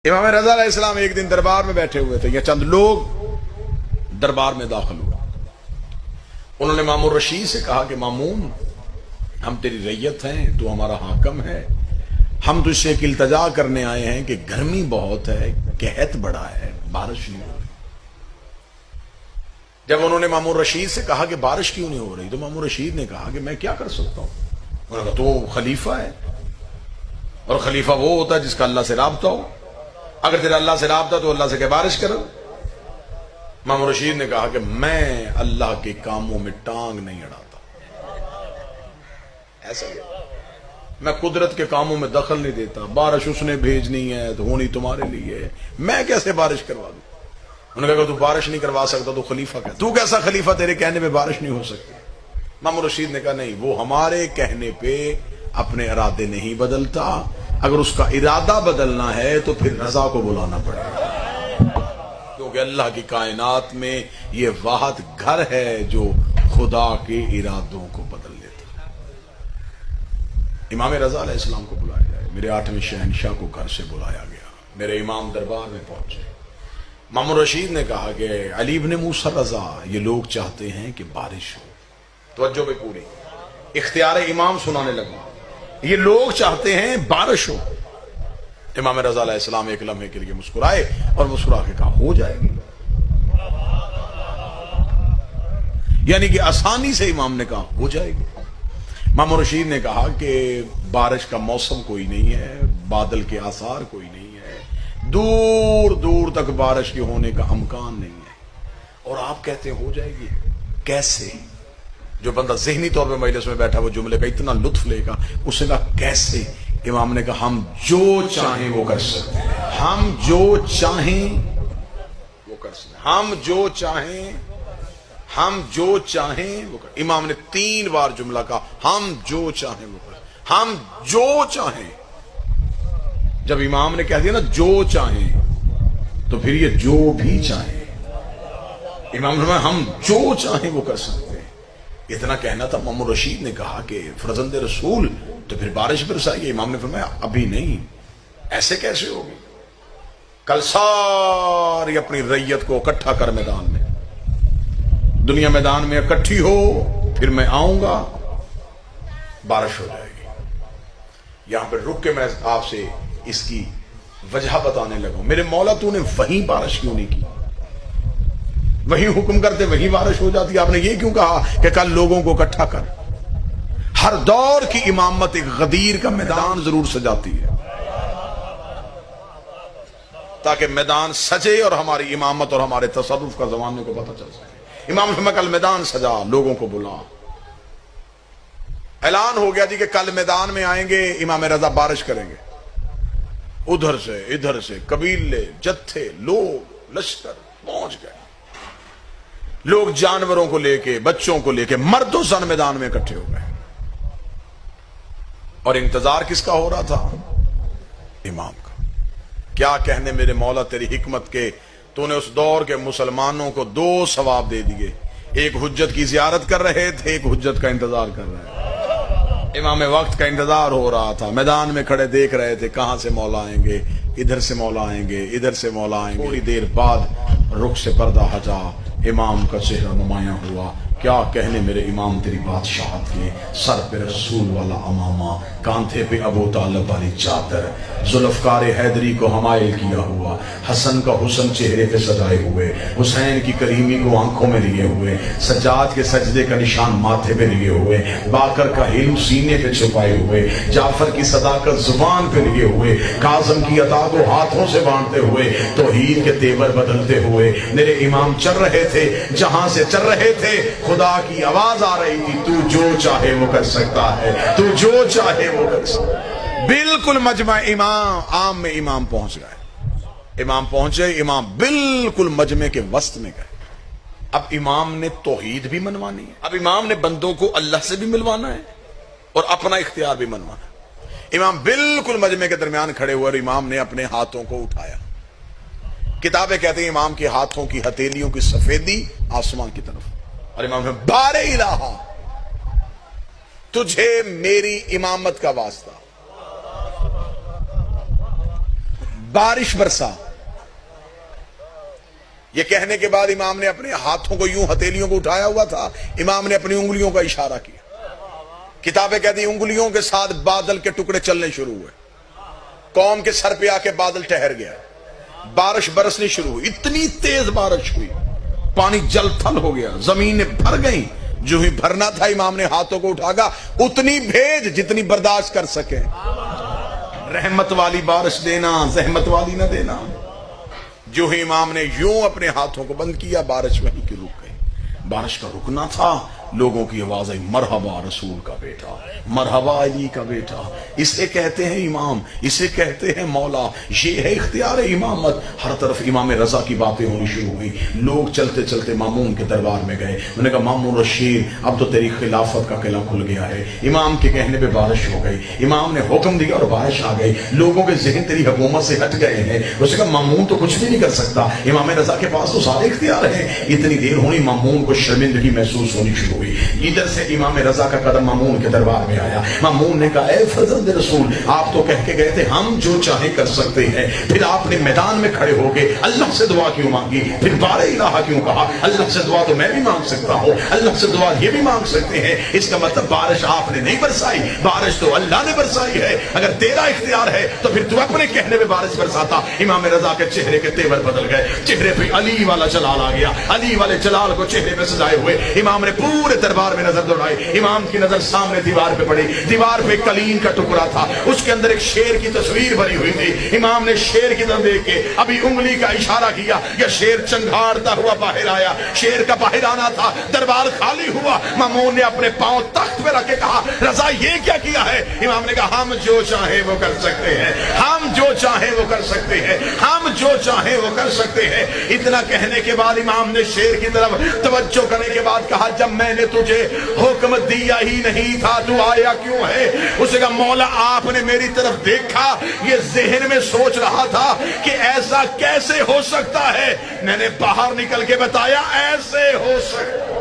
امام رضا علیہ السلام ایک دن دربار میں بیٹھے ہوئے تھے، یا چند لوگ دربار میں داخل ہوئے. انہوں نے مامون رشید سے کہا کہ مامون، ہم تیری ریت ہیں، تو ہمارا حاکم ہے، ہم تجھ سے ایک التجا کرنے آئے ہیں کہ گرمی بہت ہے، قحط بڑا ہے، بارش نہیں ہو رہی. جب انہوں نے مامون رشید سے کہا کہ بارش کیوں نہیں ہو رہی، تو مامون رشید نے کہا کہ میں کیا کر سکتا ہوں. انہوں نے کہا تو خلیفہ ہے، اور خلیفہ وہ ہوتا ہے جس کا اللہ سے رابطہ ہو. اگر تیرا اللہ سے رابطہ تو اللہ سے کہ بارش کرو. مامون رشید نے کہا کہ میں اللہ کے کاموں میں ٹانگ نہیں اڑاتا، ایسا ہے، میں قدرت کے کاموں میں دخل نہیں دیتا. بارش اس نے بھیجنی ہے تو ہونی تمہارے لیے ہے، میں کیسے بارش کروا دوں. انہوں نے کہا تو بارش نہیں کروا سکتا تو خلیفہ کیا، تو کیسا خلیفہ، تیرے کہنے میں بارش نہیں ہو سکتی. مامون رشید نے کہا نہیں، وہ ہمارے کہنے پہ اپنے ارادے نہیں بدلتا، اگر اس کا ارادہ بدلنا ہے تو پھر رضا کو بلانا پڑے گا، کیونکہ اللہ کی کائنات میں یہ واحد گھر ہے جو خدا کے ارادوں کو بدل دیتا ہے. امام رضا علیہ السلام کو بلایا جائے. میرے 8ویں شہنشاہ کو گھر سے بلایا گیا، میرے امام دربار میں پہنچے. مامون رشید نے کہا کہ علی بن موسیٰ رضا، یہ لوگ چاہتے ہیں کہ بارش ہو. توجہ بھی پوری، اختیار امام سنانے لگا. یہ لوگ چاہتے ہیں بارش ہو. امام رضا علیہ السلام ایک لمحے کے لیے مسکرائے اور مسکرا کے کہا ہو جائے گی. یعنی کہ آسانی سے امام نے کہا ہو جائے گی. مامون رشید نے کہا کہ بارش کا موسم کوئی نہیں ہے، بادل کے آثار کوئی نہیں ہے، دور دور تک بارش کے ہونے کا امکان نہیں ہے، اور آپ کہتے ہیں ہو جائے گی. کیسے؟ جو بندہ ذہنی طور پہ مجلس میں بیٹھا وہ جملے کا اتنا لطف لے گا. اس نے کہا کیسے؟ امام نے کہا ہم جو چاہیں وہ کر سکتے ہیں، ہم جو چاہیں وہ کر سکتے ہیں، ہم جو چاہیں، ہم جو چاہیں وہ کر. امام نے 3 بار جملہ کہا ہم جو چاہیں وہ کر، ہم جو چاہیں. جب امام نے کہہ دیا نا جو چاہیں، تو پھر یہ جو بھی چاہیں. امام نے ہم جو چاہیں وہ کر سکتے ہیں. اتنا کہنا تھا. مامون رشید نے کہا کہ فرزند رسول تو پھر بارش برسائیے. امام نے فرمایا ابھی نہیں. ایسے کیسے ہوگی؟ کل ساری اپنی ریت کو اکٹھا کر میدان میں، دنیا میدان میں اکٹھی ہو، پھر میں آؤں گا، بارش ہو جائے گی. یہاں پہ رک کے میں آپ سے اس کی وجہ بتانے لگا. میرے مولا تو نے وہیں بارش کیوں نہیں کی؟ وہیں حکم کرتے وہیں بارش ہو جاتی. آپ نے یہ کیوں کہا کہ کل لوگوں کو اکٹھا کر؟ ہر دور کی امامت ایک غدیر کا میدان ضرور سجاتی ہے، تاکہ میدان سجے اور ہماری امامت اور ہمارے تصرف کا زمانے کو پتہ چل سکے. امام نے کل میدان سجا، لوگوں کو بلا. اعلان ہو گیا جی کہ کل میدان میں آئیں گے امام رضا، بارش کریں گے. ادھر سے ادھر سے قبیلے، جتھے، لوگ، لشکر پہنچ گئے. لوگ جانوروں کو لے کے، بچوں کو لے کے، مرد و زن میدان میں اکٹھے ہو گئے. اور انتظار کس کا ہو رہا تھا؟ امام کا. کیا کہنے میرے مولا تیری حکمت کے، تو نے اس دور کے مسلمانوں کو 2 ثواب دے دیے. ایک حجت کی زیارت کر رہے تھے، ایک حجت کا انتظار کر رہے تھے. امام وقت کا انتظار ہو رہا تھا. میدان میں کھڑے دیکھ رہے تھے کہاں سے مولا آئیں گے، ادھر سے مولا آئیں گے، ادھر سے مولا آئیں گے. تھوڑی دیر بعد رخ سے پردہ ہٹا، امام کا چہرہ نمایاں ہوا. کیا کہنے میرے امام تیری بادشاہت کے، سر پہ رسول والا امامہ، کاندھے پہ ابو طالب والی چادر، ذوالفقار حیدری کو حمائل کیا ہوا، حسن کا حسن چہرے پہ سجائے ہوئے، حسین کی کریمی کو آنکھوں میں لیے ہوئے، سجاد کے سجدے کا نشان ماتھے پہ لیے ہوئے، باقر کا ہیلو سینے پہ چھپائے ہوئے، جعفر کی صداقت زبان پہ لیے ہوئے، کاظم کی عطا کو ہاتھوں سے بانٹتے ہوئے، توحید کے تیور بدلتے ہوئے میرے امام چل رہے تھے. جہاں سے چل رہے تھے خدا کی آواز آ رہی تھی، تو جو چاہے وہ کر سکتا ہے، تو جو چاہے وہ کر سکتا ہے. بالکل مجمع امام عام میں امام پہنچ گئے. امام پہنچے، امام بالکل مجمع کے وسط میں گئے. اب امام نے توحید بھی منوانی ہے، اب امام نے بندوں کو اللہ سے بھی ملوانا ہے اور اپنا اختیار بھی منوانا ہے. امام بالکل مجمع کے درمیان کھڑے ہوئے اور امام نے اپنے ہاتھوں کو اٹھایا. کتابیں کہتے ہیں امام کے ہاتھوں کی ہتھیلیوں کی سفیدی آسمان کی طرف، اور امام نے بارے الہا تجھے میری امامت کا واسطہ، بارش برسا. یہ کہنے کے بعد امام نے اپنے ہاتھوں کو یوں ہتھیلیوں کو اٹھایا ہوا تھا, امام نے اپنی انگلیوں کا اشارہ کیا. کتابیں کہتی ہیں انگلیوں کے ساتھ بادل کے ٹکڑے چلنے شروع ہوئے, قوم کے سر پہ آ کے بادل ٹھہر گیا, بارش برسنی شروع ہوئی. اتنی تیز بارش ہوئی, پانی جل تھل ہو گیا, زمینیں بھر گئیں. جو ہی بھرنا تھا امام نے ہاتھوں کو اٹھایا, اتنی بھیج جتنی برداشت کر سکے. رحمت والی بارش دینا, زحمت والی نہ دینا. جو ہی امام نے یوں اپنے ہاتھوں کو بند کیا, بارش وہیں کی رک گئی. بارش کا رکنا تھا, لوگوں کی آواز آئی, مرحبا رسول کا بیٹا, مرحبا علی کا بیٹا. اسے کہتے ہیں امام, اسے کہتے ہیں مولا, یہ ہے اختیار امامت. ہر طرف امام رضا کی باتیں ہونی شروع ہوئی. لوگ چلتے چلتے مامون کے دربار میں گئے. انہوں نے کہا مامون رشید, اب تو تیری خلافت کا قلعہ کھل گیا ہے. امام کے کہنے پہ بارش ہو گئی, امام نے حکم دیا اور بارش آ گئی. لوگوں کے ذہن تیری حکومت سے ہٹ گئے ہیں. اس نے کہا مامون تو کچھ بھی نہیں کر سکتا, امام رضا کے پاس تو سارے اختیار ہیں. اتنی دیر ہونی, مامون کو شرمندگی محسوس ہونی شروع ہوئی. ادھر سے امام رضا کا قدم مامون کے دربار میں آیا. مامون نے کہا اے فرزند رسول, آپ تو کہہ کے گئے تھے ہم جو چاہیں کر سکتے ہیں, پھر آپ نے میدان میں کھڑے ہو کے اللہ سے دعا کیوں مانگی, پھر بار الہ کیوں کہا. اللہ سے دعا تو میں بھی مانگ سکتا ہوں, اللہ سے دعا یہ بھی مانگ سکتے ہیں. اس کا مطلب بارش آپ نے نہیں برسائی, بارش تو اللہ نے برسائی ہے. اگر تیرا اختیار ہے تو پھر تو اپنے کہنے میں بارش برساتا. امام رضا کے چہرے کے تیور بدل گئے, چہرے پہ علی والا جلال آ گیا. علی والے جلال کو چہرے پہ سجائے ہوئے امام نے پورے دربار میں نظر دوڑائی. امام کی نظر سامنے دیوار پہ پڑی. دیوار پہ کلین کا ٹکڑا تھا, اس کے اندر ایک شیر کی تصویر بنی ہوئی تھی. امام نے شیر کی طرف دیکھ کے ابھی انگلی کا اشارہ کیا, یہ شیر چنگھاڑتا ہوا باہر آیا. شیر کا باہر آنا تھا, دربار خالی ہوا. مامون نے اپنے پاؤں تخت پہ رکھ کے کہا رضا یہ کیا کیا ہے. امام نے کہا ہم جو چاہیں وہ کر سکتے ہیں, ہم جو چاہیں وہ کر سکتے ہیں, ہم جو چاہیں وہ کر سکتے ہیں. اتنا کہنے کے بعد امام نے شیر کی طرف توجہ کرنے کے بعد کہا جب میں نے تجھے حکم دیا ہی نہیں تھا تو آیا کیوں ہے. اسے کہا مولا آپ نے میری طرف دیکھا, یہ ذہن میں سوچ رہا تھا کہ ایسا کیسے ہو سکتا ہے. میں نے باہر نکل کے بتایا ایسے ہو سکتا